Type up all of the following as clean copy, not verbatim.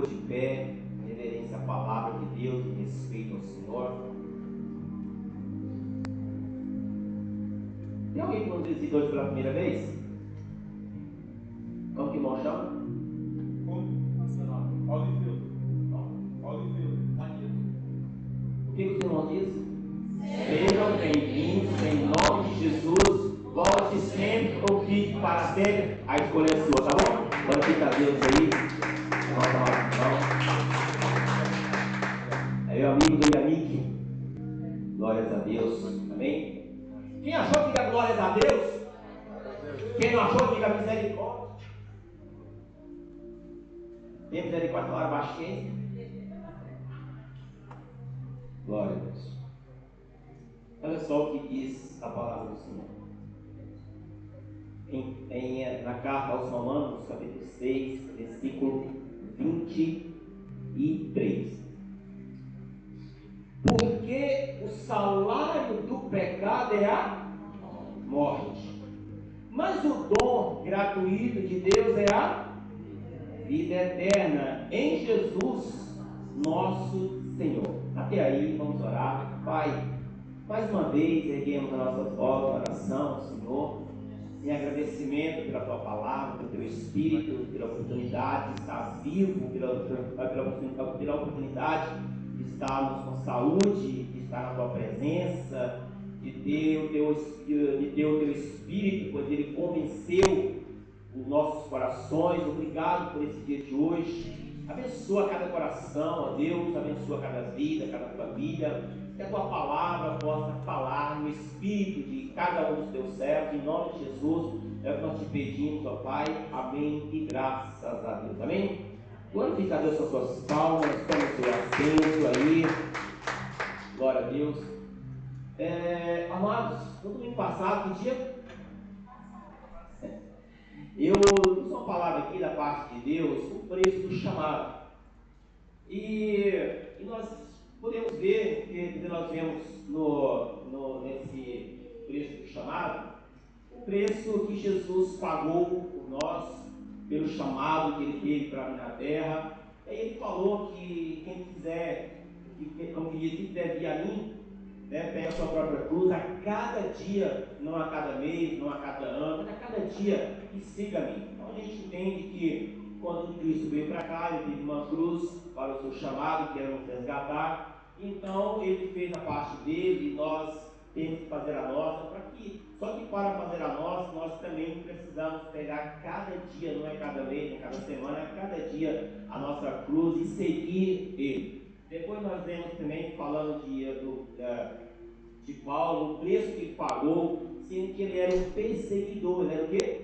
Senhor de pé, em reverência à palavra de Deus, em respeito ao Senhor. Tem alguém que nos visita hoje pela primeira vez? Como que o irmão chama? Oliveira. O que os irmãos dizem? Sejam bem-vindos em nome de Jesus. Volte sempre ou fique para sempre. A escolha é sua, tá bom? Glorifica a Deus aí. Vamos lá, vamos. É meu amigo do Yannick. Glórias a Deus. Amém? Quem achou, diga glórias a Deus. Quem não achou, diga misericórdia. Tem misericórdia na hora baixinha. Glória a Deus. Olha só o que diz a palavra do Senhor. Na carta aos Romanos, capítulo 6, versículo 23. Porque o salário do pecado é a morte, mas o dom gratuito de Deus é a vida eterna em Jesus nosso Senhor. Até aí, vamos orar. Pai, mais uma vez erguemos as nossas vozes em oração ao Senhor, em agradecimento pela Tua palavra, pelo Teu Espírito, pela oportunidade de estar vivo, pela oportunidade de estarmos com saúde, de estar na Tua presença, de ter o Teu Espírito, pois Ele convenceu os nossos corações. Obrigado por esse dia de hoje. Abençoa cada coração, ó Deus, abençoa cada vida, cada família, que a Tua palavra possa falar no espírito de cada um dos Teus servos, em nome de Jesus, é o que nós te pedimos, ó Pai, amém e graças a Deus, amém? Glorifica a Deus com as suas palmas, tome o seu assento aí, glória a Deus. Amados, no domingo passado, que dia? Eu trouxe uma palavra aqui da parte de Deus, o preço do chamado. E nós podemos ver, que nós vemos nesse preço do chamado, o preço que Jesus pagou por nós, pelo chamado que Ele teve para vir na terra. E Ele falou que quem quiser, como que diz, quem quiser vir a mim, pega a sua própria cruz a cada dia, não a cada mês, não a cada ano, mas a cada dia, e siga-me. Então a gente entende que quando Cristo veio para cá, Ele teve uma cruz para o seu chamado, que era nos resgatar. Então Ele fez a parte dele e nós temos que fazer a nossa. Só que para fazer a nossa, nós também precisamos pegar cada dia, não é cada mês, não é cada semana, é cada dia a nossa cruz e seguir Ele. Depois nós vemos também falando de Paulo, o preço que ele pagou, sendo que ele era um perseguidor. Ele era o quê?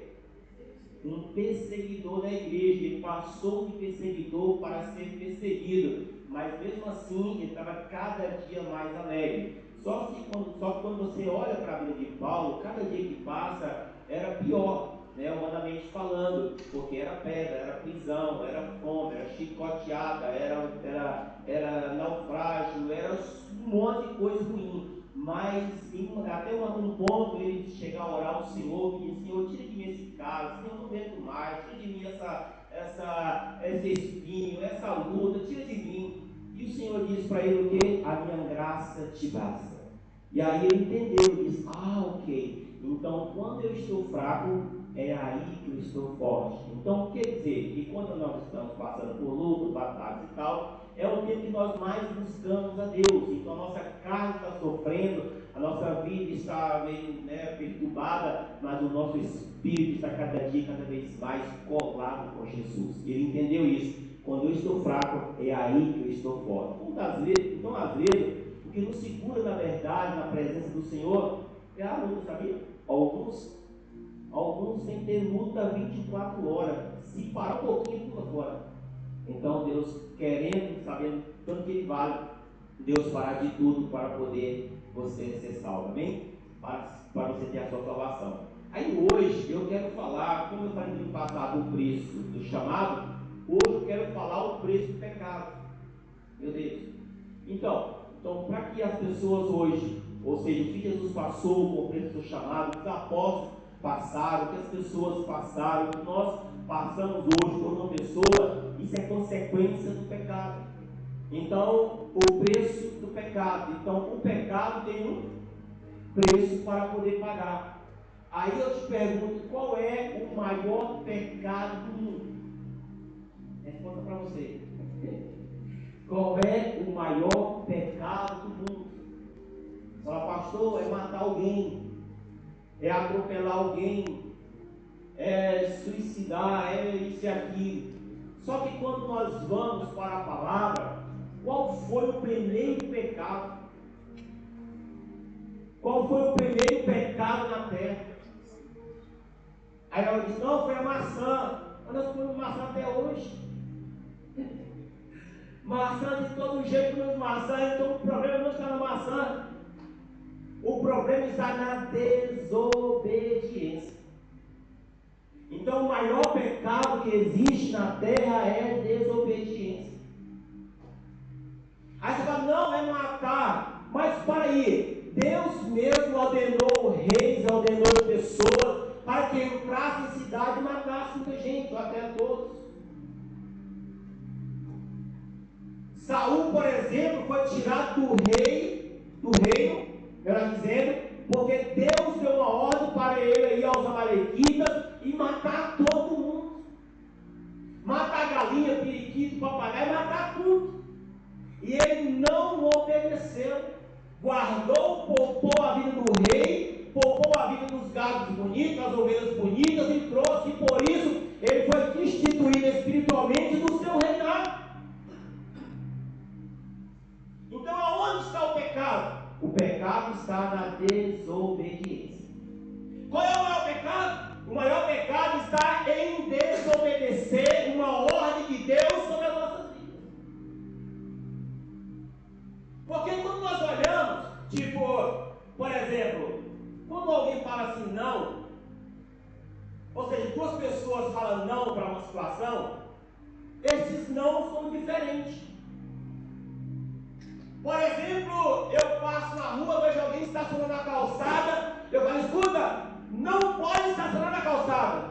Um perseguidor da igreja. Ele passou de perseguidor para ser perseguido, mas mesmo assim ele estava cada dia mais alegre. Só que quando você olha para a vida de Paulo, cada dia que passa era pior, humanamente falando, porque era pedra, era prisão, era fome, era chicoteada, era naufrágio, era um monte de coisa ruim. Mas até um ponto ele chegar a orar ao Senhor, e Senhor, tira de mim esse caso, Senhor, não aguento mais, tira de mim esse espinho, essa luta, tira de mim. E o Senhor diz para ele o quê? A minha graça te basta. E aí ele entendeu, disse, ok, então quando eu estou fraco, é aí que eu estou forte. Então quer dizer que quando nós estamos passando por luta, batalhas e tal, é o tempo que nós mais buscamos a Deus. Então a nossa carne está sofrendo, a nossa vida está meio perturbada, mas o nosso espírito está cada dia, cada vez mais colado com Jesus. Ele entendeu isso. Quando eu estou fraco, é aí que eu estou forte. Então, às vezes, o que nos segura, na verdade, na presença do Senhor, é a luta, sabia? Alguns têm que ter luta 24 horas. Se parar um pouquinho, pula fora. Então, Deus, querendo, sabendo tanto que Ele vale, Deus fará de tudo para poder você ser salvo, amém? Para você ter a sua salvação. Aí hoje, eu quero falar, como eu falei no passado, o preço do chamado. Hoje eu quero falar o preço do pecado. Meu Deus. Então para que as pessoas hoje, ou seja, o que Jesus passou com o preço do chamado, o que os apóstolos passaram, o que as pessoas passaram, o que nós passamos hoje por uma pessoa, isso é consequência do pecado. Então, o preço do pecado. Então, o pecado tem um preço para poder pagar. Aí eu te pergunto, qual é o maior pecado do mundo? Responda para você. Qual é o maior pecado do mundo? Fala, pastor, é matar alguém, é atropelar alguém, é suicidar, é isso e aquilo. Só que quando nós vamos para a palavra, qual foi o primeiro pecado? Qual foi o primeiro pecado na terra? Aí ela diz, não, foi a maçã. Mas nós comemos maçã até hoje. Maçã de todo jeito, comemos maçã. Então o problema não está na maçã. O problema está na desobediência. Então o maior pecado que existe na terra é desobediência. Aí você fala, não, é matar. Mas para aí, Deus mesmo ordenou reis, ordenou pessoas para que entrasse em cidade e matasse muita gente, ou até todos. Saul, por exemplo, foi tirado do reino, melhor dizendo, porque Deus deu uma ordem para ele ir aos amalequitas e matar todo mundo. Matar galinha, periquito, papagaio, matar tudo. E ele não obedeceu. Guardou, poupou a vida do rei, poupou a vida dos gados bonitos, das ovelhas bonitas e trouxe, e por isso ele foi destituído espiritualmente do seu reinado. Então aonde está o pecado? O pecado está na desobediência. Qual é o maior pecado? O maior pecado está em desobedecer uma ordem de Deus sobre as nossas vidas. Porque quando nós olhamos, tipo, por exemplo, quando alguém fala assim não, ou seja, duas pessoas falam não para uma situação, esses não são diferentes. Por exemplo, eu passo na rua, vejo alguém estacionando na calçada, eu falo, escuta, não pode estacionar na calçada.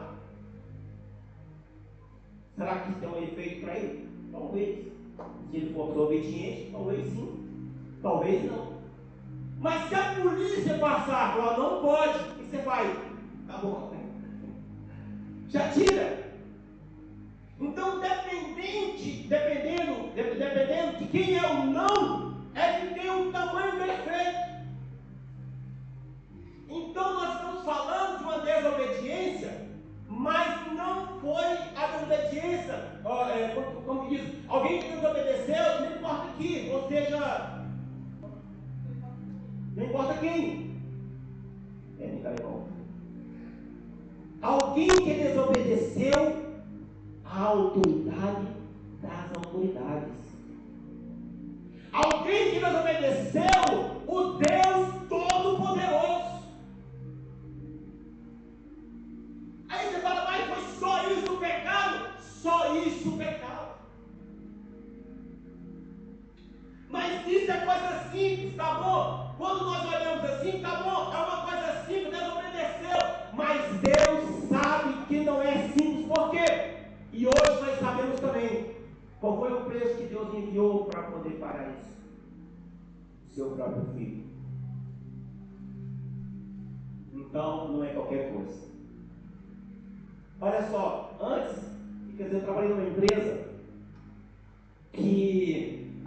Será que isso tem um efeito para ele? Talvez. Se ele for obediente, talvez sim. Talvez não. Mas se a polícia passar, falar não pode, o que você faz? Tá bom. Já tira. Então, dependendo de quem é o não, é que tem um tamanho do efeito. Então, nós estamos falando de uma desobediência, mas não foi a desobediência, como diz, alguém que desobedeceu, não importa quem, ou seja, não importa quem. Alguém que desobedeceu a autoridade das autoridades. Alguém que desobedeceu o Deus Todo-Poderoso. Aí você fala, mas foi só isso o pecado? Só isso o pecado. Mas isso é coisa simples, tá bom? Quando nós olhamos assim, tá bom, é uma coisa simples, desobedeceu. Mas Deus sabe que não é simples, por quê? E hoje nós sabemos também qual foi o preço que Deus enviou para poder parar isso. O seu próprio filho. Então, não é qualquer coisa. Olha só, antes, quer dizer, eu trabalhei numa empresa que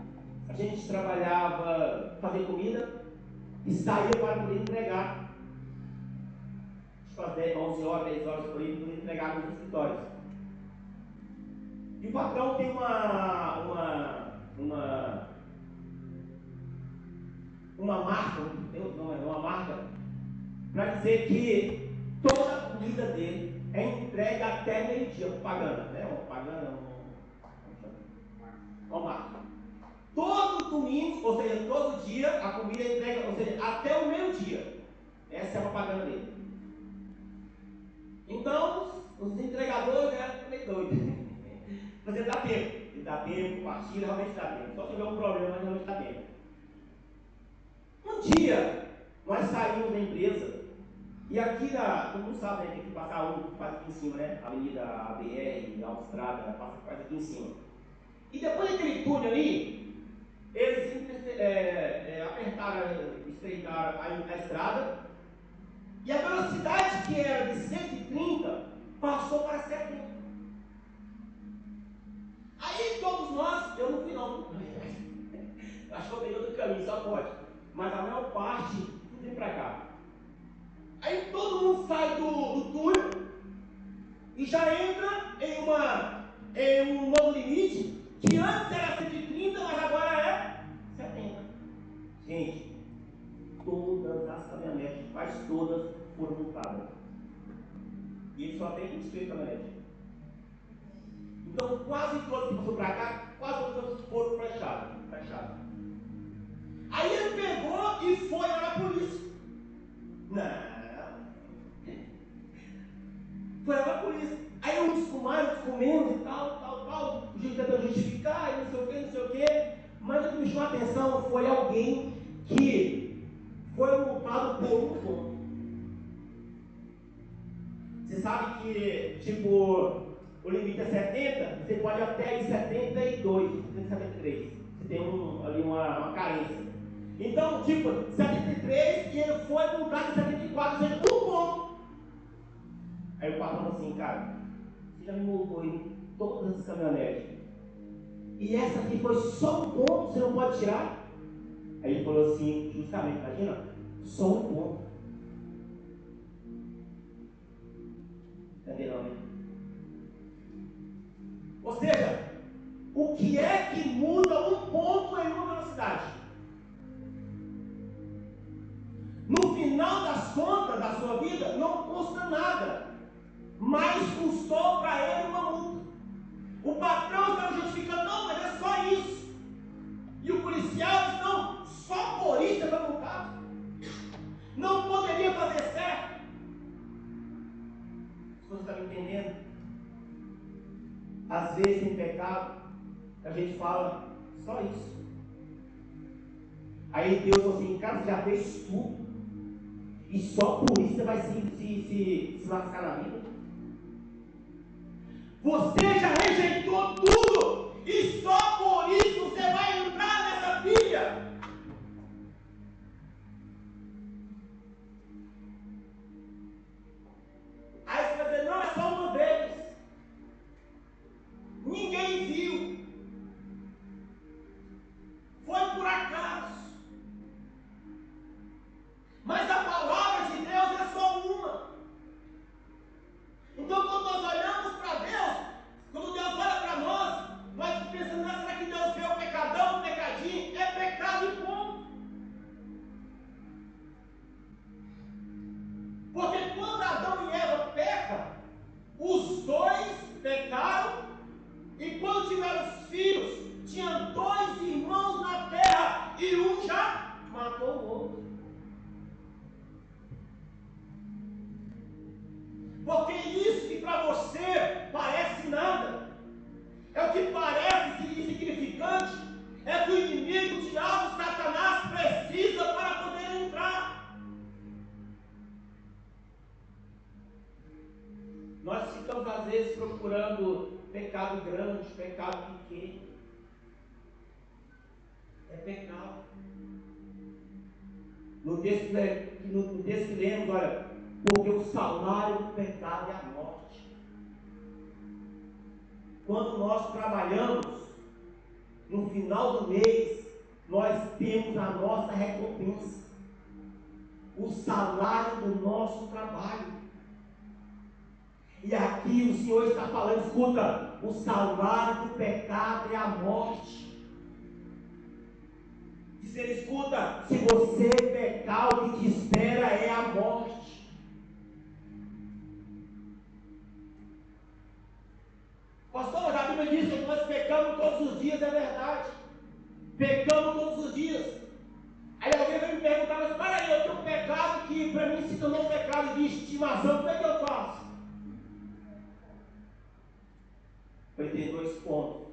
a gente trabalhava, fazia comida e saía para poder entregar. Tipo, às 10, 11 horas, 10 horas por aí, para poder entregar nos escritórios. E o patrão tem uma marca, uma marca, para dizer que toda a comida dele é entregue até meio-dia, pagando, né? Uma marca. Todo domingo, ou seja, todo dia, a comida é entregue, ou seja, até o meio-dia. Essa é a propaganda dele. Então, os entregadores eram meio doidos. Mas ele dá tempo. Ele dá tempo, compartilha, realmente dá tempo. Só se tiver um problema, mas realmente dá tempo. Um dia, nós saímos da empresa E aqui, todo mundo sabe, né? Tem que passar um que passa aqui em cima, né? Avenida ABR, Autostrada, passa aqui em cima. E depois daquele túnel ali, eles apertaram, estreitaram a estrada, e a velocidade que era de 130 passou para 70. Aí todos nós, eu não fui não, acho que eu peguei outro caminho, só pode, mas a maior parte, tudo vem para cá. Aí todo mundo sai do túnel e já entra em um novo limite, que antes era 130, mas agora é 70. Gente, todas as caminhonetes, quase todas, foram multadas. E ele só tem 23 caminhonetes. Então quase todos que passaram para cá, quase todos foram fechados. Aí ele pegou e foi lá na polícia. Não. Foi lá na polícia. Aí uns com mais, outros com menos e tal. O juiz tentando justificar e não sei o que. Mas o que me chamou a atenção foi alguém que foi multado por um ponto. Você sabe que, tipo, o limite é 70, você pode até ir 72, 73. Você tem ali uma carência. Então, tipo, 73 e ele foi multado em 74, ou seja, um ponto. Aí o patrão falou assim, cara, você já me multou em todas as caminhonetes. E essa aqui foi só um ponto, você não pode tirar? Aí ele falou assim, justamente, imagina, só um ponto. Entenderam, né? Ou seja, o que é que muda um ponto em uma velocidade? No final das contas da sua vida, não custa nada, mas custou para ele uma multa. O patrão estava justificando, não, mas é só isso. E o policial disse, não, só por isso foi multado. Não poderia fazer certo. Você está me entendendo? Às vezes tem pecado, a gente fala, só isso. Aí Deus falou assim, cara, você já fez tudo. E só por isso você vai se lascar na vida. Você já rejeitou tudo. E só por isso você vai entrar nessa pilha. Aí você vai dizer, não, é só uma vez. Ninguém viu. Foi por acaso. Mas a palavra de Deus é só uma. Então quando nós olhamos para Deus, quando Deus olha para nós pensamos, será que Deus vê o pecadão, o pecadinho? É pecado e ponto. Porque quando Adão e Eva pecam, os dois pecaram, e quando tiveram os filhos, tinham dois irmãos na terra, e um já matou o outro. Porque isso que para você parece nada, é o que parece insignificante, é que o inimigo, o diabo, Satanás precisa para poder entrar. Nós ficamos às vezes procurando pecado grande, pecado pequeno. É pecado. No texto que lemos, olha, porque o salário do pecado é a morte. Quando nós trabalhamos, no final do mês, nós temos a nossa recompensa, o salário do nosso trabalho. E aqui o Senhor está falando, escuta, o salário do pecado é a morte. Se ele escuta, se você pecar, o que te espera é a morte. Pastor, mas a Bíblia diz que nós pecamos todos os dias, é verdade. Pecamos todos os dias. Aí alguém vai me perguntar, mas para aí, eu tenho um pecado que para mim se tornou um pecado de estimação, como é que eu faço? Vai ter dois pontos.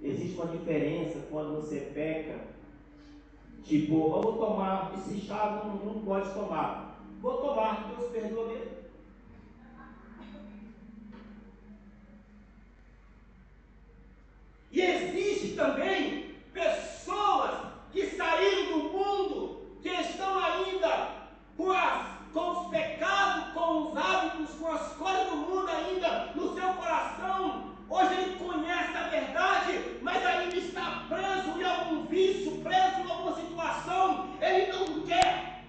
Existe uma diferença quando você peca, tipo, eu vou tomar esse chá, não pode tomar. vou tomar, Deus perdoa mesmo. E existe também pessoas que saíram do mundo, que estão ainda com os pecados, com os hábitos, com as coisas do mundo ainda no seu coração. Hoje ele conhece a verdade, mas ainda está preso em algum vício, preso em alguma situação. Ele não quer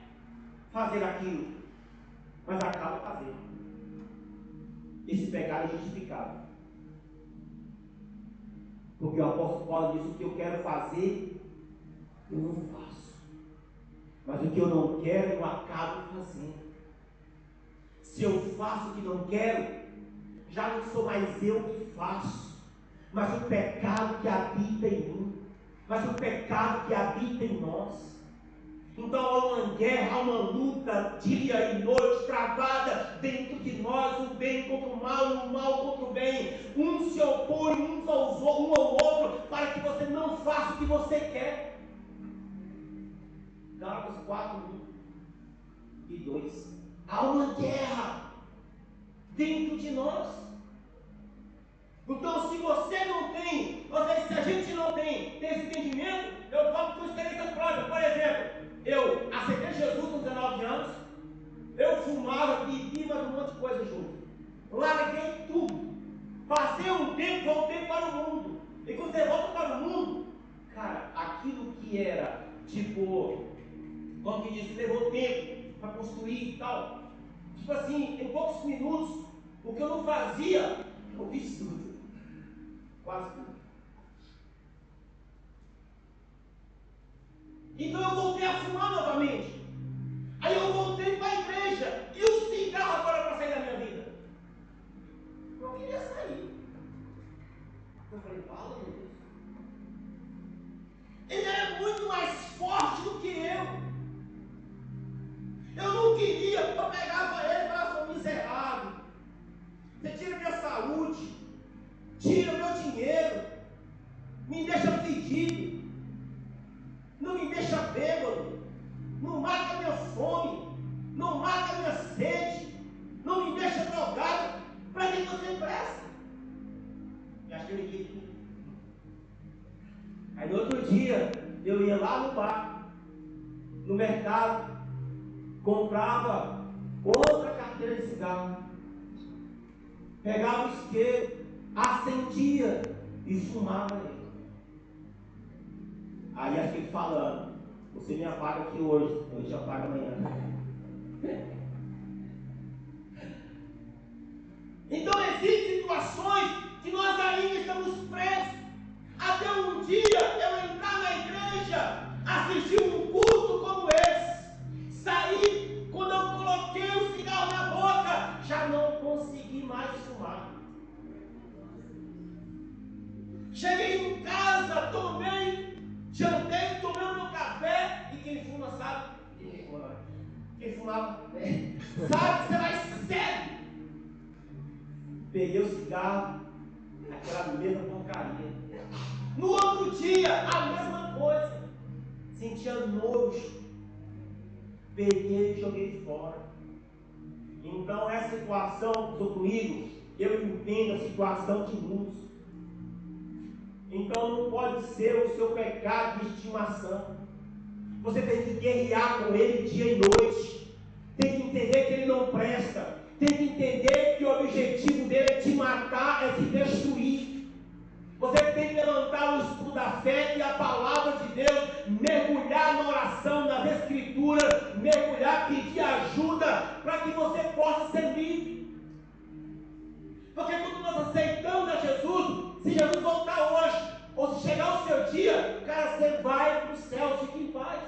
fazer aquilo, mas acaba fazendo. Esse pecado é justificado. Porque o apóstolo Paulo diz: o que eu quero fazer, eu não faço. Mas o que eu não quero, eu acabo fazendo. Se eu faço o que não quero, já não sou mais eu que faço, mas o pecado que habita em mim, mas o pecado que habita em nós. Então há uma guerra, há uma luta dia e noite travada dentro de nós, o bem contra o mal contra o bem. Um se opõe um ao outro para que você não faça o que você quer. Gálatas 4, 1 e 2. Há uma guerra dentro de nós. Então, se você não tem, ou seja, se a gente não tem esse entendimento, eu falo com experiência própria. Por exemplo, eu aceitei Jesus com 19 anos, eu fumava, bebia, mas um monte de coisa junto. Larguei tudo. Passei um tempo, voltei para o mundo. E quando você volta para o mundo, cara, aquilo que era, tipo, como que diz, levou tempo para construir e tal. Tipo assim, em poucos minutos, o que eu não fazia, eu fiz tudo. Quase tudo. Então eu voltei a fumar novamente. Aí eu voltei para a igreja. E o cigarro agora para sair da minha vida? Eu não queria sair. Eu falei: fala, meu Deus. Ele era muito mais forte do que eu. Eu não queria, eu pegava ele e falava: sou miserável. Você tira minha saúde, tira meu dinheiro, me deixa fedido, não me deixa bêbado, não mata minha fome, não mata minha sede, não me deixa drogado. Para que você presta? E acho que ele disse. Aí no outro dia, eu ia lá no bar, no mercado, comprava outra carteira de cigarro, pegava o isqueiro, acendia e fumava ele. Aí acho que ele falando: você me apaga aqui hoje, eu te apago amanhã. Então existem situações que nós ainda estamos presos. Até um dia eu entrar na igreja, assistir um culto como esse, sair, quando eu coloquei o cigarro na boca, já não consegui mais fumar. Cheguei em casa, tomei, jantei, tomei o meu café, e quem fuma sabe, quem fumava, né? Sabe, você vai cego. Peguei o cigarro, aquela mesma porcaria. No outro dia, a mesma coisa. Sentia nojo. Peguei e joguei fora. Então, essa situação, comigo, eu entendo a situação de muitos. Então, não pode ser o seu pecado de estimação. Você tem que guerrear com ele dia e noite. Tem que entender que ele não presta. Tem que entender que o objetivo dele é te matar, é te destruir. Você tem que levantar o escudo da fé e a palavra de Deus, mergulhar na oração, nas escrituras, mergulhar, pedir ajuda para que você possa ser livre. Porque quando nós aceitamos a Jesus, se Jesus voltar hoje, ou se chegar o seu dia, cara, você vai para o céu, fique em paz.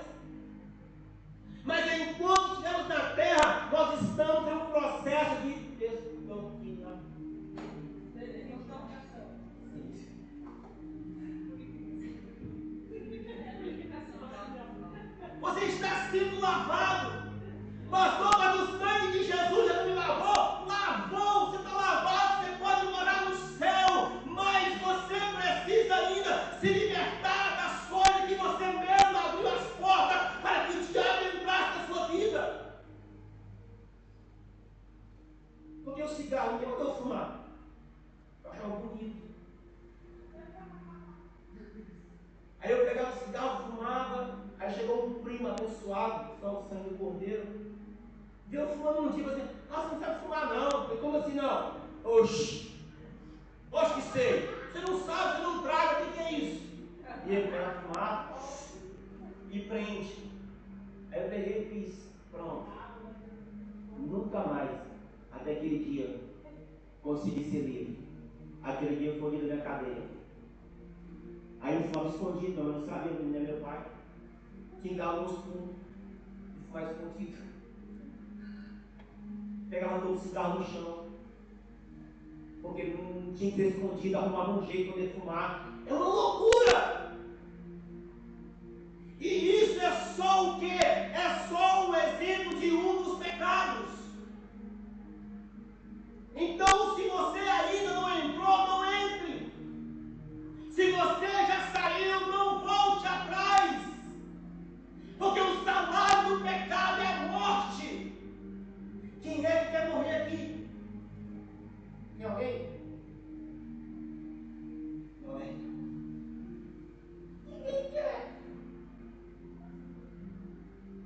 Mas enquanto estivermos na terra, nós estamos em um processo de desdobramento. Você está sendo lavado. Pastor, mas o sangue de Jesus já não me lavou? Lavou, você está lavado, você pode morar no céu, mas você precisa ainda se libertar das coisas que você mesmo abriu as portas para que o diabo entrasse na sua vida. abençoado, só o sangue do Cordeiro. Deu fumando um dia e falou assim: você não sabe fumar não. Eu falei: como assim não? Oxe que sei. Você não sabe, você não traga, o que é isso? E ele pega a fumar e prende. Aí eu peguei e fiz: pronto. Nunca mais, até aquele dia, consegui ser livre. Aquele dia eu fui da minha cadeia. Aí eu fumava escondido, eu não sabia, não era meu pai. Xingava os fundos e fumava escondido. Pegava todo o cigarro no chão, porque não tinha que ser escondido, arrumava um jeito de poder fumar. É uma loucura! E isso é só o quê? É só um exemplo de um dos pecados. Então, se você ainda não entrou, não entre. Se você já saiu, não volte atrás. Porque o salário do pecado é a morte. Quem é que quer morrer aqui? Tem alguém? Ninguém quer.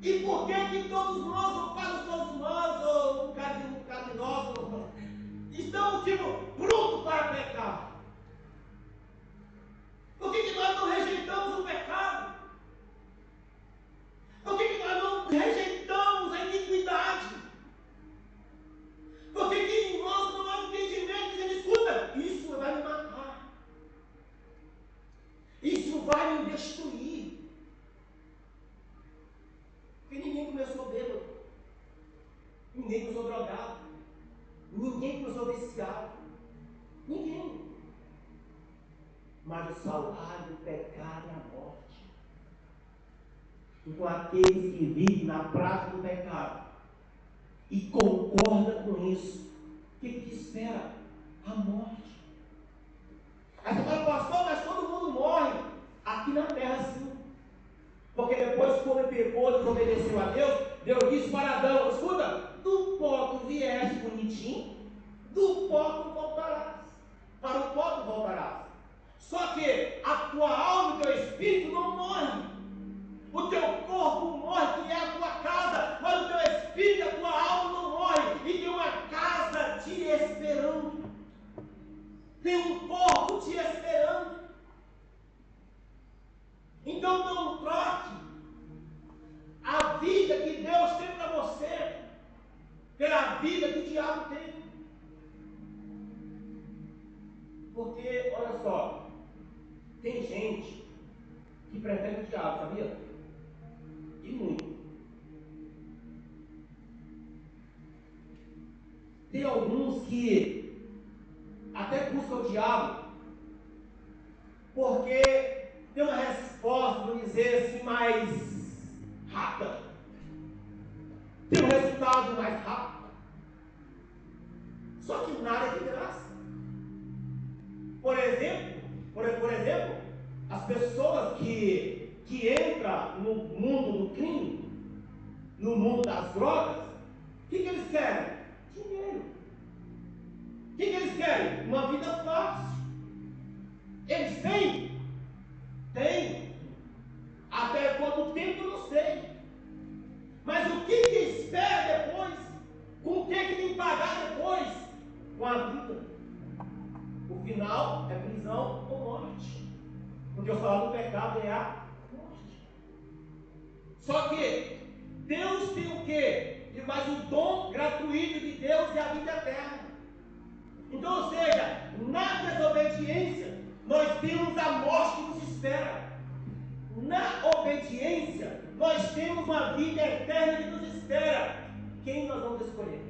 E por que todos nós, ou quase todos nós, ou um bocado de nós, estamos prontos para pecar? Por que nós não rejeitamos o pecado? Por que nós não rejeitamos a iniquidade? Por que em nós não há entendimento dizendo: escuta, isso vai me matar, isso vai me destruir? Porque ninguém começou bêbado, ninguém começou drogado, ninguém começou viciado, ninguém. Mas o salário do pecado é a morte. Então aqueles que vivem na prática do pecado e concordam com isso, o que espera? A morte. Aí você fala: pastor, mas todo mundo morre. Aqui na terra sim. Porque depois que o homem pecou e desobedeceu a Deus, Deus disse para Adão: escuta, do pó tu vieste bonitinho, do pó tu voltarás. Para o pó tu voltarás. Só que a tua alma e o teu espírito não morrem. O teu corpo morre, que é a tua casa, mas o teu espírito e a tua alma não morrem. E tem uma casa te esperando. Tem um corpo te esperando. Então não troque a vida que Deus tem para você pela vida que o diabo tem. Porque, olha só, tem gente que prefere o diabo, sabia? E muito. Tem alguns que até buscam o diabo porque tem uma resposta, vamos dizer assim, mais rápida. Tem um resultado mais rápido. Só que nada é de graça. Por exemplo, as pessoas que entram no mundo do crime, no mundo das drogas, o que eles querem? Dinheiro. O que eles querem? Uma vida fácil. Eles têm? Tem. Até quanto tempo eu não sei. Mas o que espera depois? Com o que tem que pagar depois? Com a vida. O final é prisão ou morte. Porque o salário do pecado é a morte. Só que Deus tem o quê? Mas o dom gratuito de Deus é a vida eterna. Então, ou seja, na desobediência, nós temos a morte que nos espera. Na obediência, nós temos uma vida eterna que nos espera. Quem nós vamos escolher?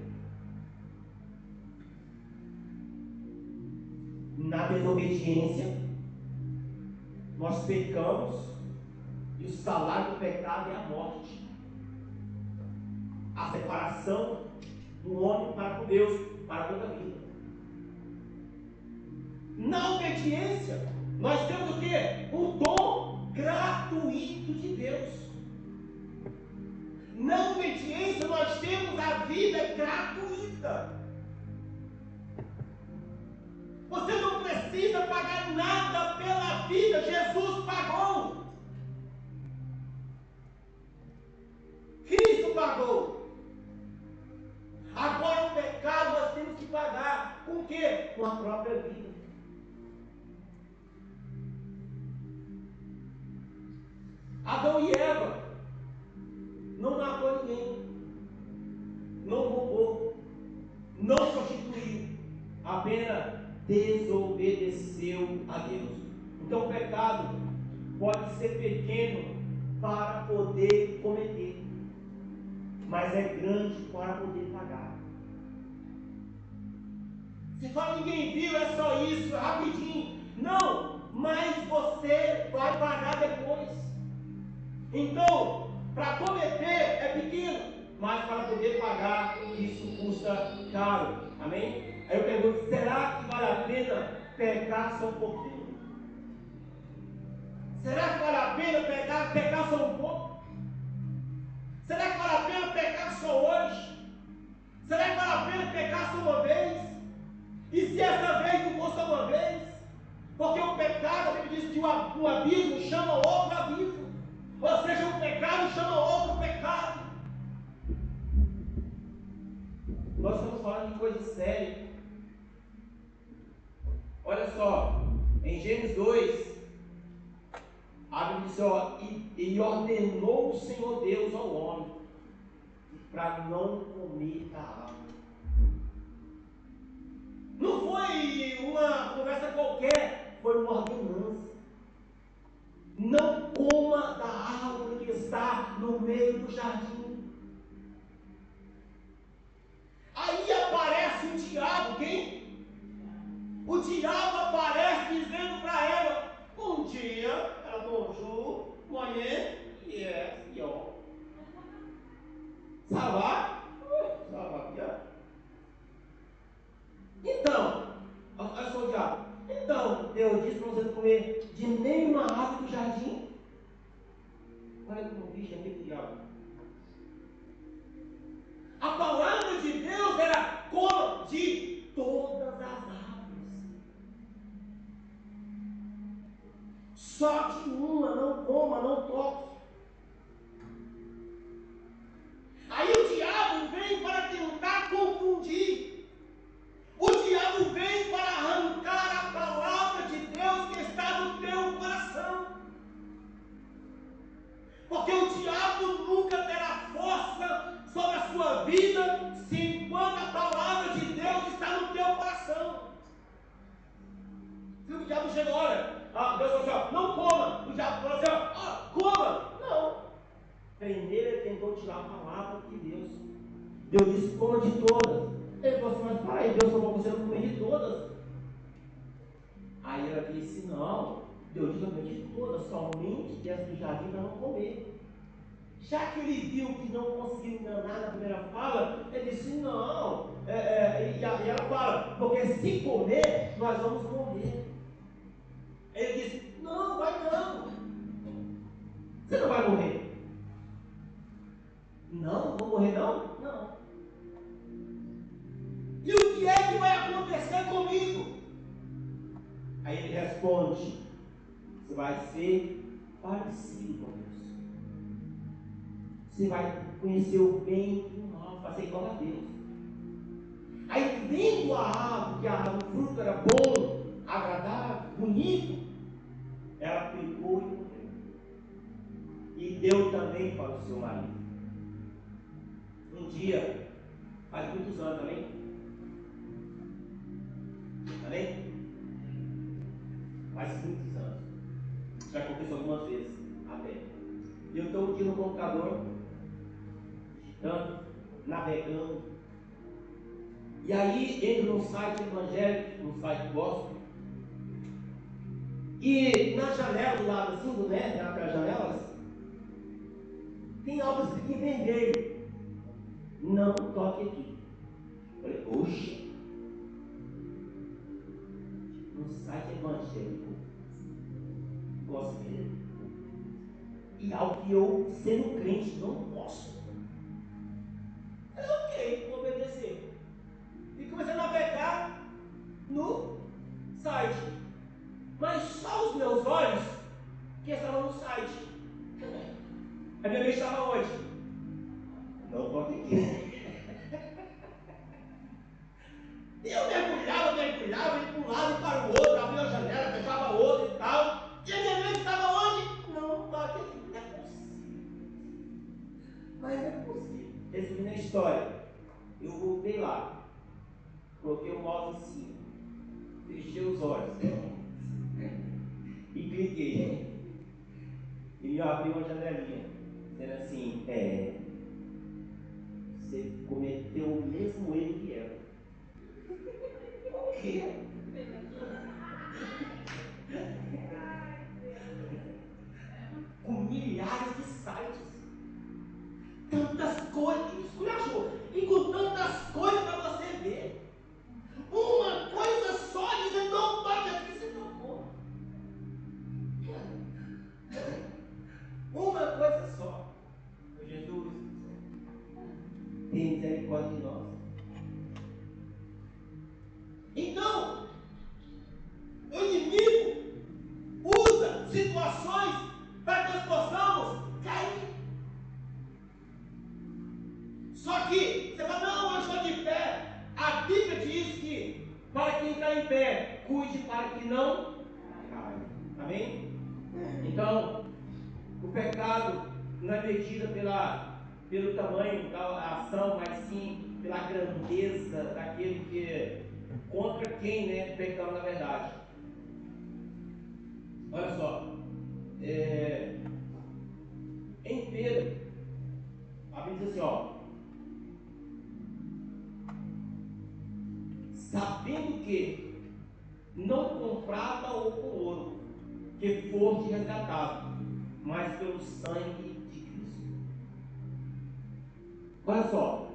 Na desobediência, nós pecamos e o salário do pecado é a morte. A separação do homem para com Deus, para toda a vida. Na obediência, nós temos o quê? O dom gratuito de Deus. Na obediência, nós temos a vida gratuita. Você não precisa pagar nada pela vida, Jesus pagou. quê? Com a própria vida. Adão e Eva não matou ninguém, não roubou, não prostituiu, apenas desobedeceu a Deus. Então o pecado pode ser pequeno para poder cometer, mas é grande para poder pagar. Se fala ninguém viu, é só isso, é rapidinho. Não, mas você vai pagar depois. Então, para cometer é pequeno, mas para poder pagar, isso custa caro. Amém? Aí eu pergunto, será que vale a pena pecar só um pouquinho? Será que vale a pena pecar só um pouco? Será que vale a pena pecar só hoje? Será que vale a pena pecar só uma vez? E se essa vez não for só uma vez? Porque o pecado, a Bíblia diz que um abismo chama outro abismo. Ou seja, um pecado chama outro pecado. Nós estamos falando de coisa séria. Olha só, em Gênesis 2, a Bíblia diz, ó, e ordenou o Senhor Deus ao homem para não comer da árvore. Não foi uma conversa qualquer, foi uma ordenança. Não coma da árvore que está no meio do jardim. Aí aparece o diabo, quem? O diabo aparece dizendo para ela: bom dia, ela bonjour, manhã, yes, yo. Ça va? Ça va bien. Então, olha só o diabo. Então, Deus disse para você não comer de nenhuma árvore do jardim. Olha como o bicho é amigo do diabo. A palavra de Deus era: coma de todas as árvores. Só de uma, não coma, não toque. Aí o diabo vem para tentar confundir. O diabo vem para arrancar a palavra de Deus que está no teu coração. Porque o diabo nunca terá força sobre a sua vida se enquanto a palavra de Deus está no teu coração. Se o diabo chega, olha, Deus falou assim, ó, não coma. O diabo falou assim, ó, coma. Não. Primeiro ele tentou tirar a palavra de Deus. Deus disse, coma de todas. Ele falou assim, mas para aí, Deus falou você não comer de todas. Aí ela disse, não, Deus disse comer de todas, somente dessa do jardim para não comer. Já que ele viu que não conseguiu enganar na primeira fala, ele disse, não, e ela fala, porque se comer, nós vamos morrer. Ele disse, não, vai não. Você não vai morrer. Não vou morrer não? Não. E o que é que vai acontecer comigo? Aí ele responde, você vai ser parecido com Deus. Você vai conhecer o bem e o mal, vai ser igual a Deus. Aí vendo a árvore, que o fruto era bom, agradável, bonito, ela pegou e comeu. E deu também para o seu marido. Um dia, faz muitos anos, amém? Amém? Faz muitos anos. Já aconteceu algumas vezes, até. Eu estou aqui no computador, digitando, navegando. E aí entro no site evangélico, no site gospel. E na janela do lado assim, né, naquelas janelas, tem algo escrito em vermelho. Não toque aqui. Eu falei, oxa. No site evangélico, gospel. E algo que eu, sendo crente, não posso. Mas ok, vou obedecer. E comecei a navegar no site. Mas só os meus olhos que estavam no site. A minha mente estava onde? Não toque aqui. E eu mergulhava história. Eu voltei lá, coloquei o mouse em cima, fechei os olhos e cliquei. E me abriu uma janelinha, dizendo assim: você cometeu o mesmo erro que ela. O quê? Com milhares de sites, tantas coisas, esculachou, e com tantas coisas para você ver. Uma coisa só, dizendo: não toque aqui, você tocou. Uma coisa só. Jesus, tem misericórdia de nós. Então, o inimigo usa situações para que nós possamos cair. Só que você fala: não, eu estou de pé. A Bíblia diz que para quem está em pé, cuide para que não caia. Amém? Então, o pecado não é medido pelo tamanho da ação, mas sim pela grandeza daquele que contra quem, né, pecamos na verdade. Olha só, em Pedro, a Bíblia diz assim, ó: sabendo que não com prata ou com ouro que foste resgatado, mas pelo sangue de Cristo. Olha só,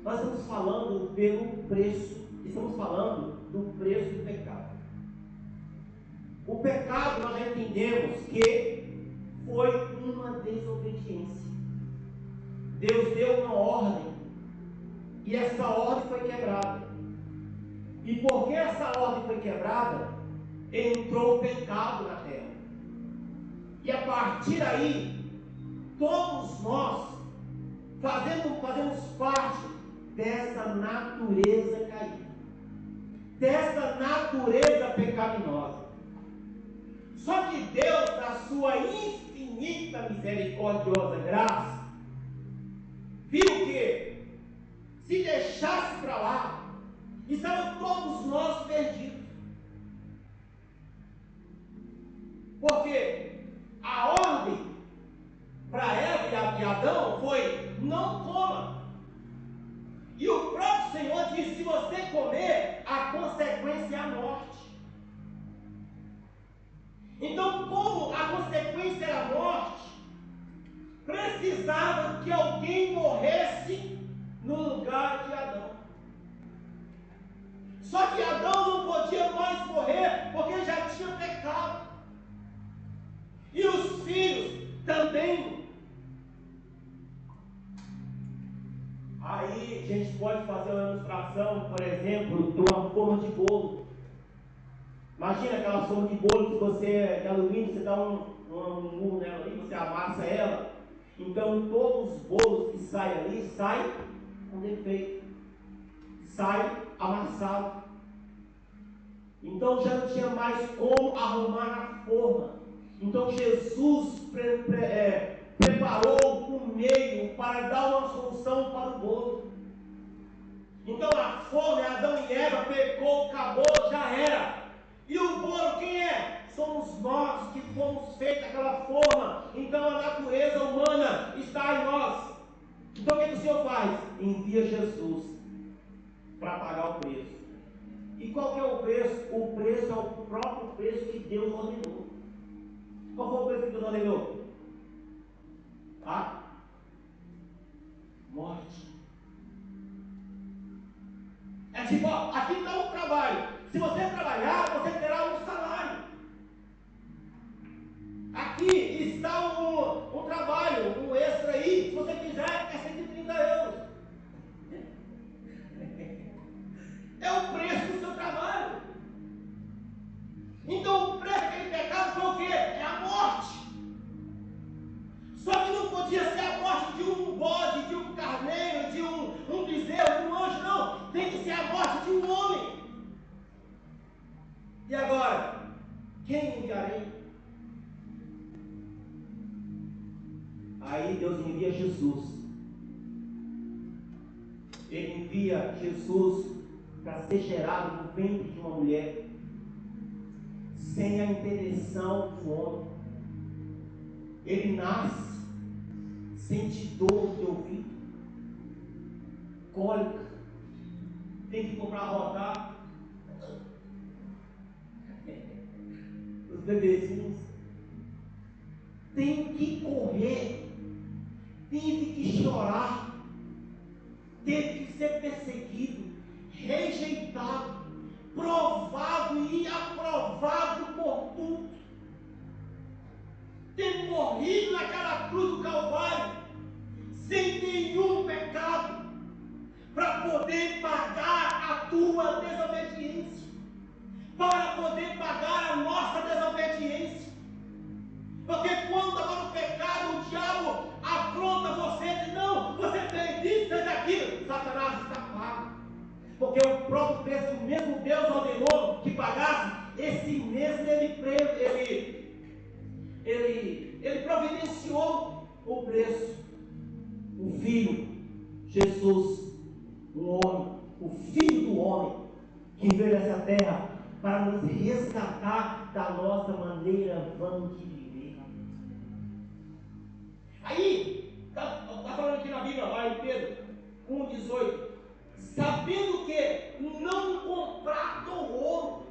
nós estamos falando pelo preço, estamos falando do preço do pecado. O pecado, nós já entendemos que foi uma desobediência. Deus deu uma ordem e essa ordem foi quebrada. E porque essa ordem foi quebrada, entrou o pecado na terra. E a partir daí, todos nós fazemos parte dessa natureza caída, dessa natureza pecaminosa. Só que Deus, na sua infinita misericordiosa graça, viu que se deixasse para lá, estavam todos nós perdidos. Porque a ordem para Eva e Adão foi: não coma. E o próprio Senhor disse: se você comer, a consequência é a morte. Então, como a consequência era a morte, precisava que alguém morresse no lugar de Adão. Só que Adão não podia mais morrer, porque já tinha pecado. E os filhos também. Aí a gente pode fazer uma ilustração, por exemplo, de uma forma de bolo. Imagina aquela forma de bolo que você, de alumínio, você dá um murro nela ali, você amassa ela. Então todos os bolos que saem ali, saem com defeito, saem amassados. Então já não tinha mais como arrumar a forma. Então Jesus preparou um meio para dar uma solução para o bolo. Então a forma, Adão e Eva pecou, acabou, já era. E o bolo quem é? Somos nós que fomos feitos daquela forma. Então a natureza humana está em nós. Então o que o Senhor faz? Envia Jesus para pagar o preço. E qual que é o preço? O preço é o próprio preço que Deus ordenou. Qual foi o preço que Deus ordenou? A morte. É tipo, ó, aqui está o trabalho. Se você trabalhar, você terá um salário. Aqui está um trabalho, um extra aí. Se você quiser, é 130 euros. É o preço do seu trabalho. Então o preço daquele pecado foi o quê? É a morte. Só que não podia ser a morte de um bode, de um carneiro, de um bezerro, de um anjo, não. Tem que ser a morte de um homem. E agora? Quem enviarei? Aí Deus envia Jesus envia Jesus para ser gerado no ventre de uma mulher, sem a intervenção do homem. Ele nasce, sente dor de ouvido, cólica, tem que comprar rodar. Os bebezinhos tem que correr, teve que chorar, teve que ser perseguido, rejeitado, provado e aprovado por tudo, ter morrido naquela cruz do Calvário, sem nenhum pecado, para poder pagar a tua desobediência, para poder pagar a nossa desobediência. Porque quando agora o pecado, o diabo afronta você, diz: não, você fez isso, fez aquilo, Satanás está pago. Porque o próprio preço, o mesmo Deus ordenou que pagasse, esse mesmo ele providenciou o preço. O Filho, Jesus, o homem, o Filho do homem, que veio a essa terra para nos resgatar da nossa maneira vã de viver. Aí, está falando aqui na Bíblia, lá em Pedro 1,18, sabendo que não comprar com ouro.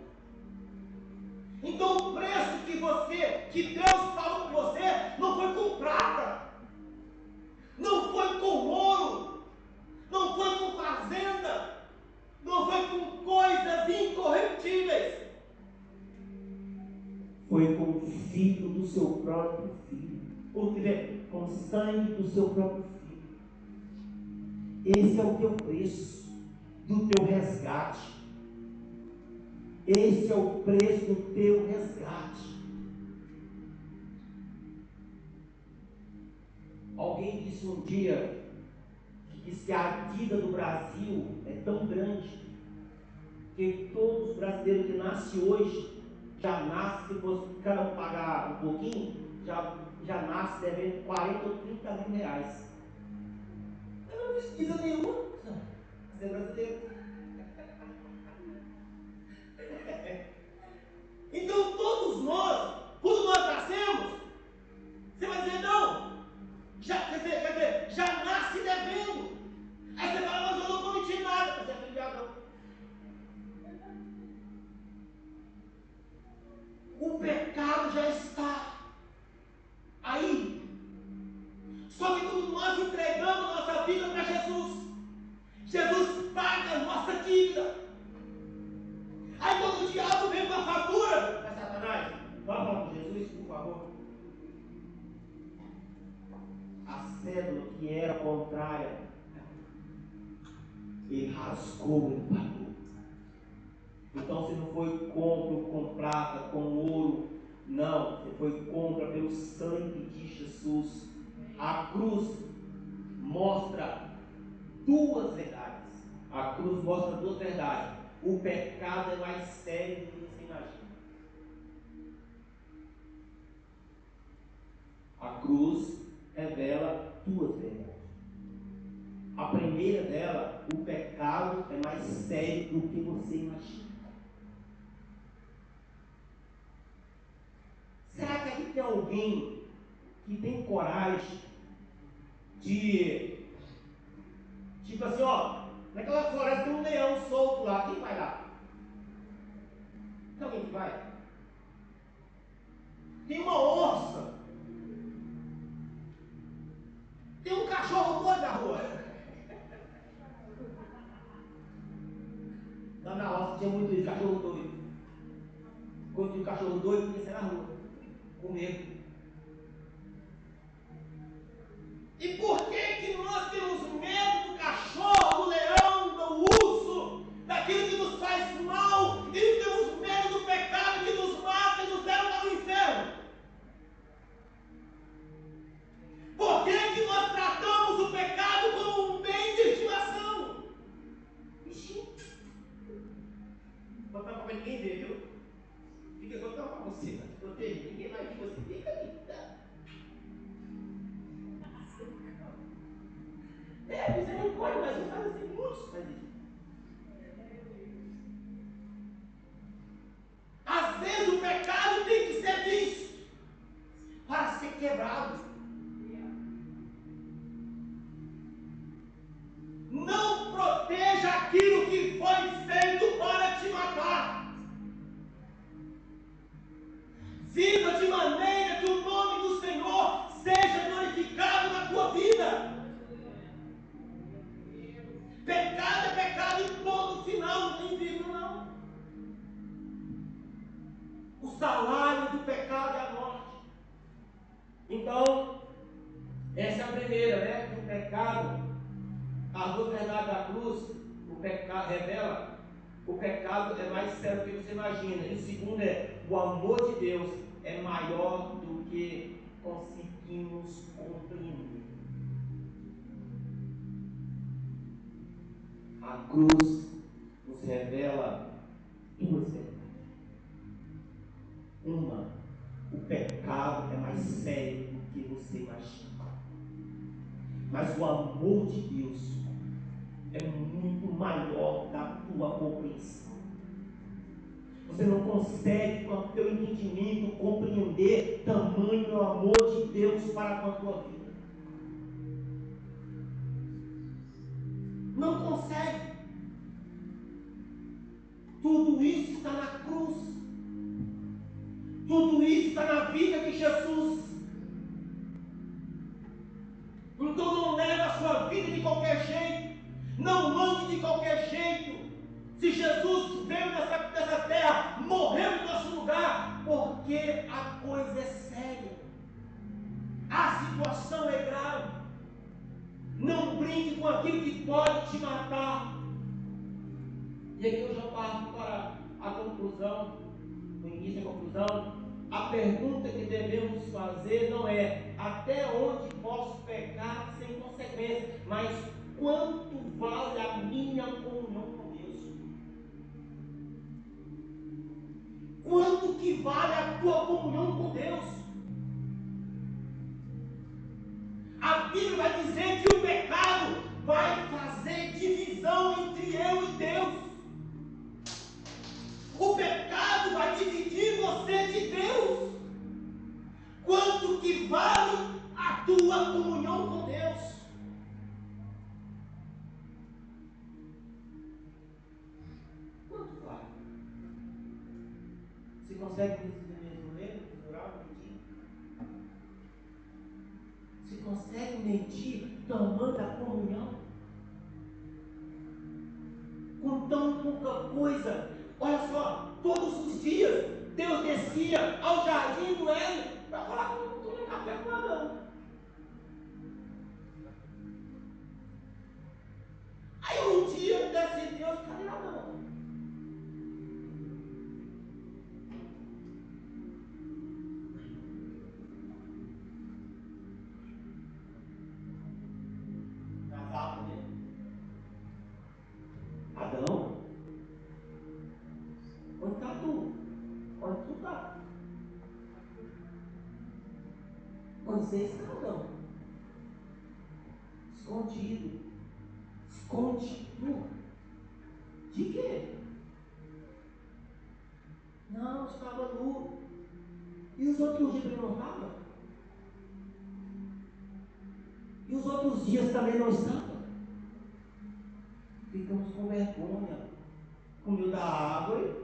Então o preço que Deus falou com você, não foi com prata, não foi com ouro, não foi com fazenda, não foi com coisas incorruptíveis, foi com o filho do seu próprio filho, ou seja, com o sangue do seu próprio filho. Esse é o teu preço do teu resgate. Esse é o preço do teu resgate. Alguém disse um dia que a dívida do Brasil é tão grande que todos os brasileiros que nascem hoje já nascem, se fosse cada um pagar um pouquinho, já nasce devendo 40 ou 30 mil reais. Eu não pesquisa nenhuma. Você é brasileiro. Então todos nós, quando nós nascemos, você vai dizer: não, quer dizer, já nasce devendo. Aí você fala: mas eu não cometi nada. Você é filho de Adão. O pecado já está aí. Só que quando nós entregamos nossa vida para Jesus, Jesus paga a nossa dívida. Aí quando o diabo vem com a fatura: mas Satanás, vá falar com Jesus, por favor. A cédula que era contrária, ele rasgou, ele pagou. Então você não foi compra com prata, com ouro, não, você foi compra pelo sangue de Jesus. A cruz mostra duas verdades. A cruz mostra duas verdades. O pecado é mais sério do que você imagina. A cruz revela duas verdades. A primeira dela: o pecado é mais sério do que você imagina. Será que aqui tem alguém que tem coragem de, tipo assim, ó, naquela floresta tem um leão solto lá, quem vai lá? Tem alguém que vai? Tem uma onça, tem um cachorro doido na rua. Lá na roça tinha muito isso, cachorro doido. Quando tinha um cachorro doido, tinha que ser na rua, com medo. E por que nós temos medo do cachorro, do leão, do urso, daquilo que nos faz mal, e temos medo do pecado que nos mata e nos leva para o inferno? Por que nós tratamos o pecado como um bem de estimação? Ixi, vou botar para ninguém ver, viu? Fica só para você, para te proteger. Ninguém vai ver você, fica ali. Misericórdia, mas não faz assim, muito Deus faz isso. Às vezes o pecado tem que ser visto para ser quebrado. Não proteja aquilo que foi feito para te matar. Viva de maneira que o nome do Senhor seja glorificado na tua vida. Pecado é pecado e ponto final, não tem vírgula não. O salário do pecado é a morte. Então, essa é a primeira, né? Que o pecado, a duas verdades da cruz, o pecado revela, o pecado é mais sério do que você imagina. E o segundo é, o amor de Deus é maior do que conseguimos compreender. A cruz nos revela duas verdades. Uma, o pecado é mais sério do que você imagina. Mas o amor de Deus é muito maior da tua compreensão. Você não consegue, com o teu entendimento, compreender tamanho do amor de Deus para com a tua vida. Não consegue. Tudo isso está na cruz. Tudo isso está na vida de Jesus. Então não leve a sua vida de qualquer jeito. Não ande de qualquer jeito. Se Jesus veio nessa terra, morreu em nosso lugar, porque a coisa é séria. A situação é grave. Não brinque com aquilo que pode te matar. E aqui eu já parto para a conclusão, o início da conclusão. A pergunta que devemos fazer não é até onde posso pecar sem consequência, mas quanto vale a minha comunhão com Deus? Quanto que vale a tua comunhão com Deus? A Bíblia vai dizer que o pecado vai fazer divisão entre eu e Deus. O pecado vai dividir você de Deus. Quanto que vale a tua comunhão com Deus? Quanto vale? Você consegue medir? Você consegue medir o tamanho da comunhão? Com tão pouca coisa. Olha só, todos os dias Deus descia ao jardim do Éden para falar: não estou nem café com nada não. Aí um dia desce Deus, cadê Adão? Casado, né? Adão? Onde está tu? Onde tu está? Onde você está, Adão? Escondido. Escondido? De quê? Não, estava nu. E os outros dias ele não estava? E os outros dias também não estava? Ficamos com vergonha. Comeu da árvore,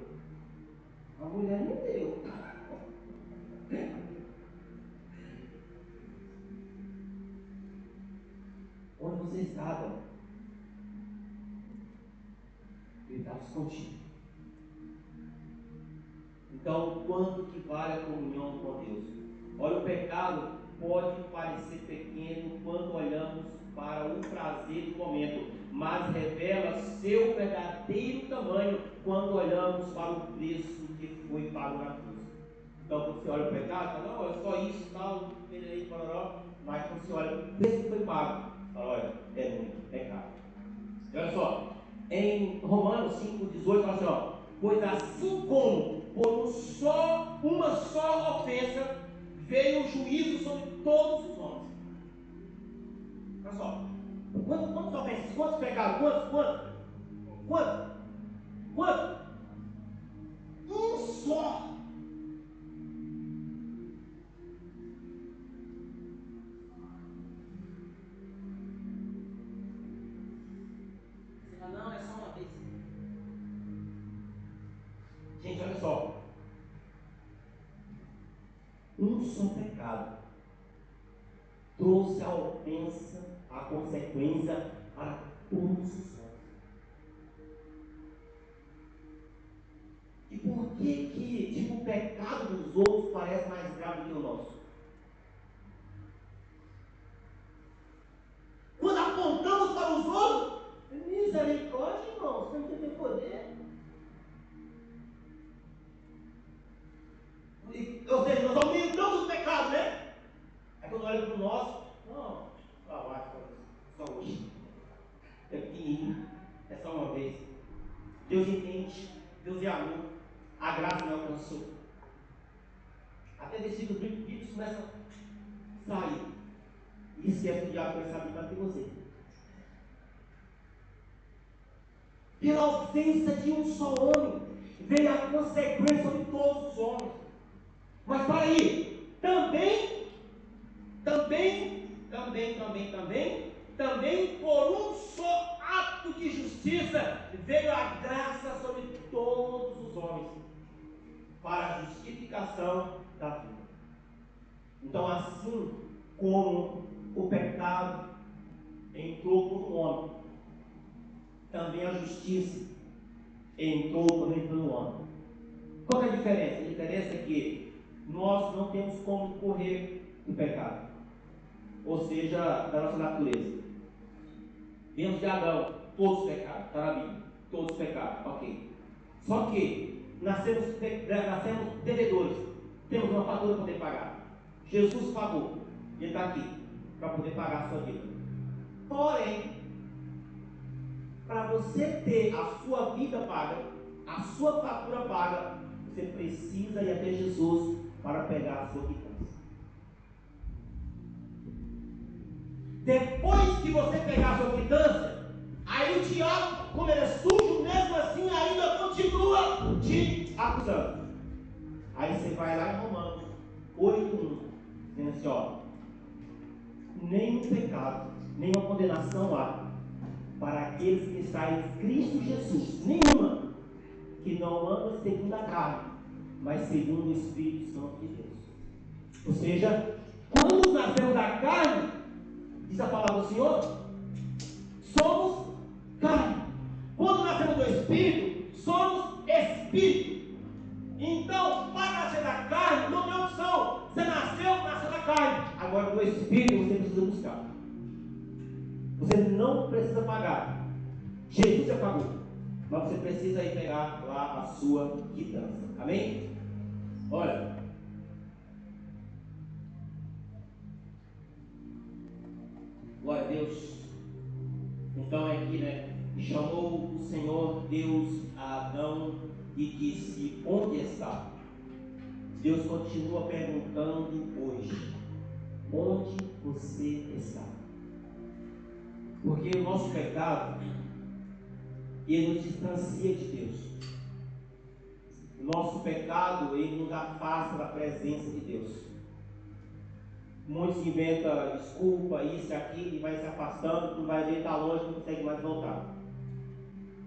a mulher me deu. Onde você estava? Ele estava escondido. Então, quanto que vale a comunhão com Deus? Olha, o pecado pode parecer pequeno quando olhamos para o prazer do momento, mas revela seu verdadeiro tamanho quando olhamos para o preço que foi pago na cruz. Então, quando você olha o pecado, fala: não, é só isso, tal, pererei, pororó. Mas quando você olha o preço que foi pago, fala: olha, é muito pecado. E olha só, em Romanos 5,18, fala assim: ó, pois assim como por uma só ofensa veio o juízo sobre todos os homens. Olha só, Quantos ofensas? Quantos pecados? Quantos? Um só. Você fala, não, é só uma vez. Gente, olha só. Um só pecado trouxe a ofensa, a consequência para todos os homens. E por que o pecado dos outros parece mais grave que o nosso? Quando apontamos para os outros, misericórdia, irmão, você não tem poder. Ou seja, nós aumentamos o pecado, né? Aí quando olha para o nosso, não, vai, só hoje. É pequenininho, é só uma vez. Deus entende, Deus é amor, a graça me alcançou. Até versículo 20 começa a sair. E esquece que o diabo vai saber bater você. Pela ausência de um só homem, veio a consequência de todos os homens. Mas para aí, também por um só ato de justiça, veio a graça sobre todos os homens, para a justificação da vida. Então, assim como o pecado entrou por um homem, também a justiça entrou pelo homem. Qual é a diferença? A diferença é que nós não temos como correr do pecado, ou seja, da nossa natureza. Vemos de Adão, todos pecados, está na Bíblia, todos pecados, ok. Só que nascemos devedores, temos uma fatura para poder pagar. Jesus pagou, ele está aqui para poder pagar a sua dívida. Porém, para você ter a sua vida paga, a sua fatura paga, você precisa ir até Jesus para pegar a sua quitança. Depois que você pegar a sua quitança, aí o diabo, como ele é sujo, mesmo assim ainda continua te acusando. Aí você vai lá em Romanos 8:1, dizendo assim, ó: nenhum pecado, nenhuma condenação há para aqueles que estão em Cristo Jesus, nenhuma, que não andam segundo a carne, mas segundo o Espírito Santo de Deus. Ou seja, quando nascemos da carne, diz a palavra do Senhor, somos carne. Quando nascemos do Espírito, somos Espírito. Então, para nascer da carne, não tem opção. Você nasceu da carne. Agora, do Espírito, você precisa buscar. Você não precisa pagar. Jesus já pagou. Mas você precisa ir pegar lá a sua quitança. Amém? Olha. Glória a Deus. Então é aqui, né? Chamou o Senhor Deus a Adão e disse: onde está? Deus continua perguntando hoje: onde você está? Porque o nosso pecado, ele nos distancia de Deus. O nosso pecado, ele nos afasta da presença de Deus. Muitos inventam desculpa, isso e aquilo, e vai se afastando, tu vai ver, está longe, não consegue mais voltar.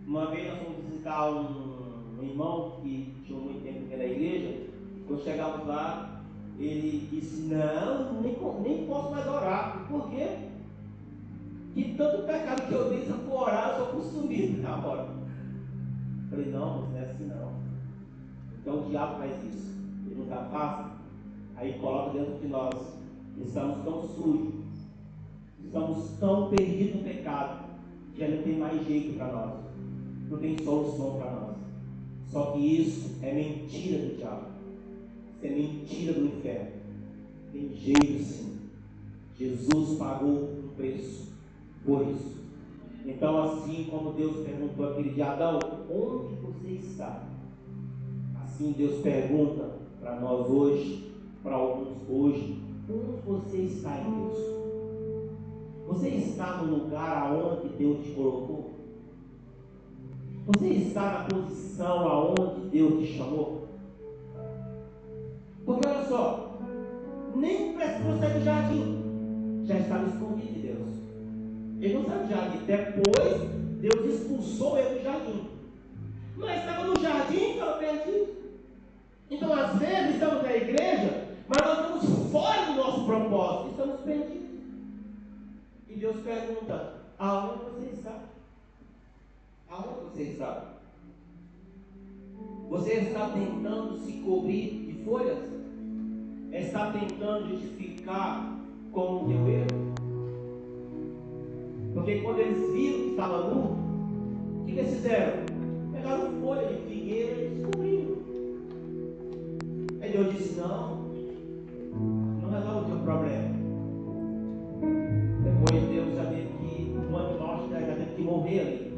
Uma vez nós fomos visitar um irmão que tinha muito tempo que era da igreja. Quando chegávamos lá, ele disse: não, nem posso mais orar. Por quê? Que tanto pecado que eu dei, se eu for orar, eu sou consumido na hora. Eu falei: não, mas não é assim não. Então o diabo faz isso, ele nos afasta, aí coloca dentro de nós. Estamos tão sujos, estamos tão perdidos no pecado, que já não tem mais jeito para nós, não tem solução para nós. Só que isso é mentira do diabo, isso é mentira do inferno. Tem jeito sim. Jesus pagou um preço por isso. Então, assim como Deus perguntou àquele dia: Adão, onde você está? Assim Deus pergunta para nós hoje, para alguns hoje: onde você está em Deus? Você está no lugar aonde Deus te colocou? Você está na posição aonde Deus te chamou? Porque olha só, nem precisou sair do jardim, já estava escondido de Deus. Ele não saiu do jardim, depois Deus expulsou ele do jardim. Mas estava no jardim e estava perdido. Então às vezes estamos na igreja, mas nós estamos fora do nosso propósito, estamos perdidos. E Deus pergunta: aonde você está? Aonde você está? Você está tentando se cobrir de folhas? Está tentando justificar com o teu erro? Porque quando eles viram que estava nu, o que eles fizeram? Pegaram folha de figueira e descobriram. Aí Deus disse: não resolve o teu problema. Depois Deus já teve que, o animal já teve que morrer ali.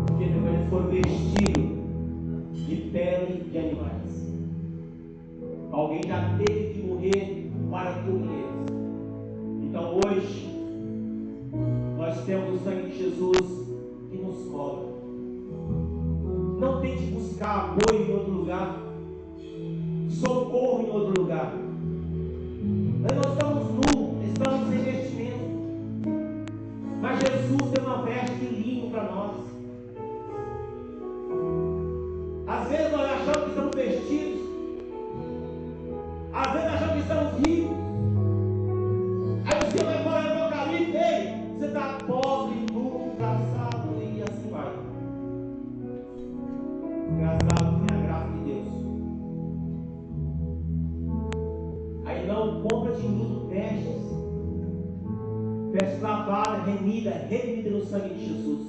Porque depois eles foram vestidos de pele de animais. Alguém já teve que morrer para cobrir eles. Então hoje nós temos o sangue de Jesus que nos cobre. Não tente buscar apoio em outro lugar, socorro em outro lugar. Nós estamos nus, estamos sem vestimento, mas Jesus tem uma veste de linho para nós. Às vezes nós achamos que estamos vestidos, às vezes achamos que estamos ricos. Aí você vai falar no Apocalipse: ei, você está pobre, nu, cansado, e assim vai. Engraçado, tem a graça de Deus. Aí não compra de mim vestes lavadas, remida no sangue de Jesus.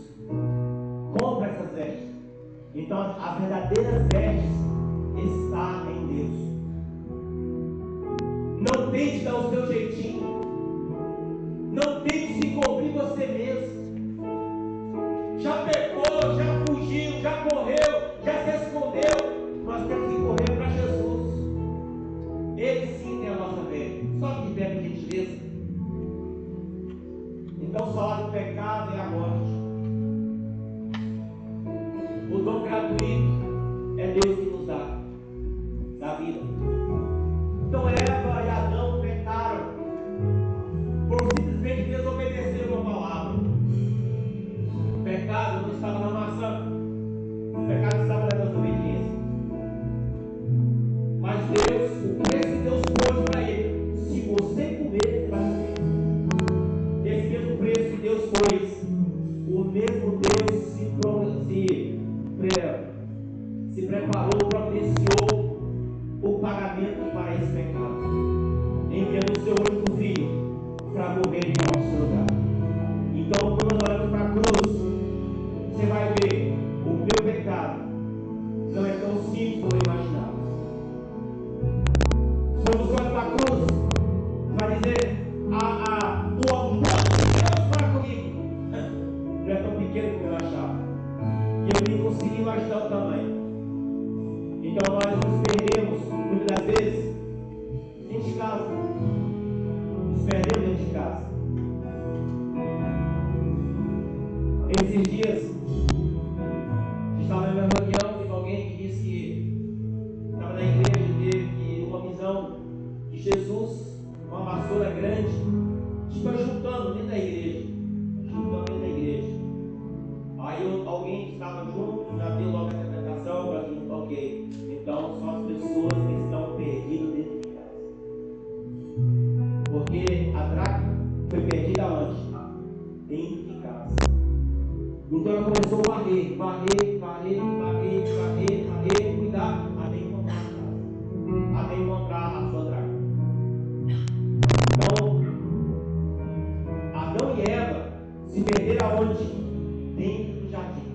Compra essas vestes. Então as verdadeiras vestes estão em Deus. Não tente dar o seu jeitinho. Não tente se cobrir você mesmo. Já pecou, já fugiu, já correu, já se escondeu. Nós temos que correr para Jesus. Ele sim tem a nossa fé. Só que pede gentileza. Então o salário do pecado é a morte. O dom gratuito é Deus que nos dá da vida. Então Eva e Adão pecaram por simplesmente desobedecer uma palavra. O pecado não estava na maçã, o pecado estava na desobediência. Mas Deus, o preço que Deus pôs para ele: se você comer, você vai morrer. Esse mesmo preço que Deus pôs, o mesmo Deus se preparou, providenciou o pagamento para esse pecado, enviando o seu único filho para morrer em nosso lugar. Então, quando nós olhamos para a cruz, você vai ver o meu pecado não é tão simples como eu imaginava. Quando você olha para a cruz, vai dizer: o amor de Deus para comigo não é tão pequeno como eu achava. E eu nem consegui imaginar o tamanho. Então nós nos perdemos muitas das vezes dentro de casa. Nos perdemos dentro de casa. Esses dias estava em uma reunião e alguém que disse que estava na igreja e teve uma visão de Jesus, uma vassoura grande, foi juntando dentro da igreja. Aí alguém que estava junto já deu logo a interpretação para que, ok, então são as pessoas que estão perdidas dentro de casa. Porque a dracma foi perdida onde? Dentro de casa. Então ela começou a varrer, cuidar, até encontrar a casa, até encontrar a sua dracma. Então, Adão e Eva se perderam aonde? Dentro do jardim.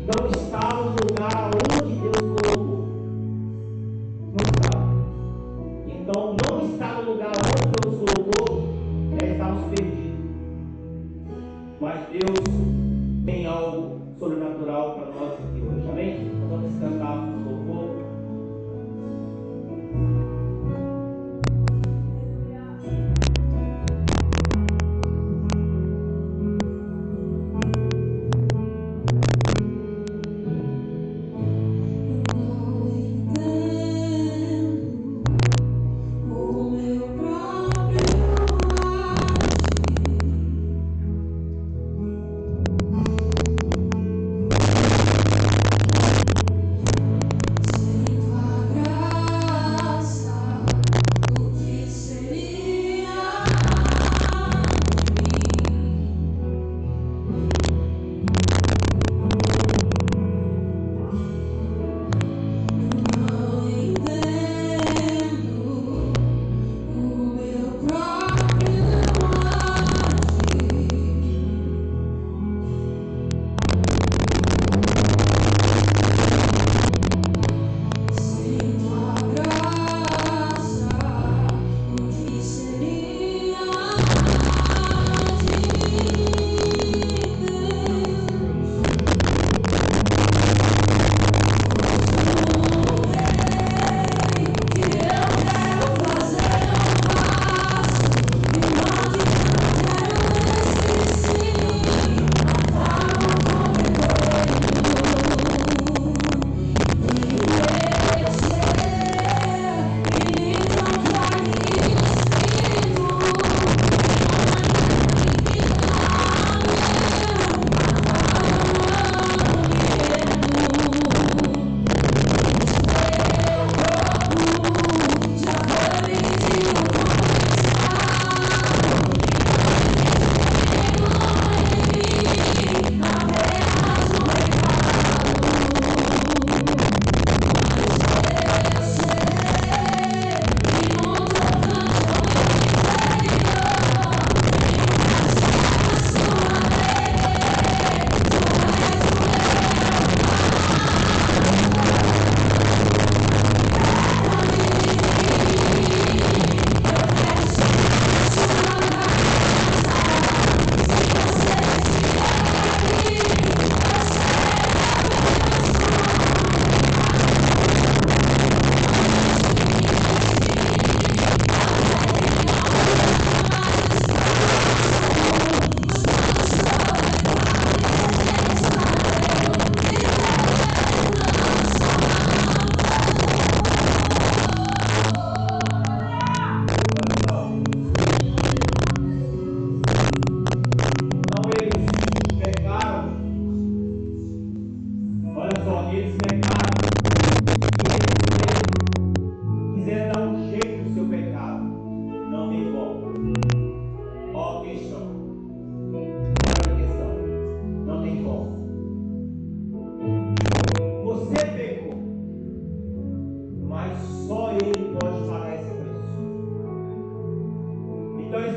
Não estavam no lugar onde Deus colocou. Não estava. Então, não estar no lugar onde Deus colocou, estávamos perdidos. Mas Deus tem algo sobrenatural para nós aqui hoje. Amém? Nós vamos cantar o louvor.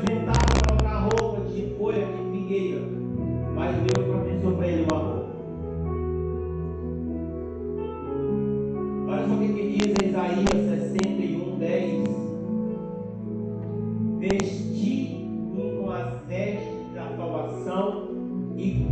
tentaram colocar roupa de folha de figueira, mas Deus providenciou para ele uma roupa. Olha só o que diz em Isaías 61:10: vesti-me com as vestes da salvação e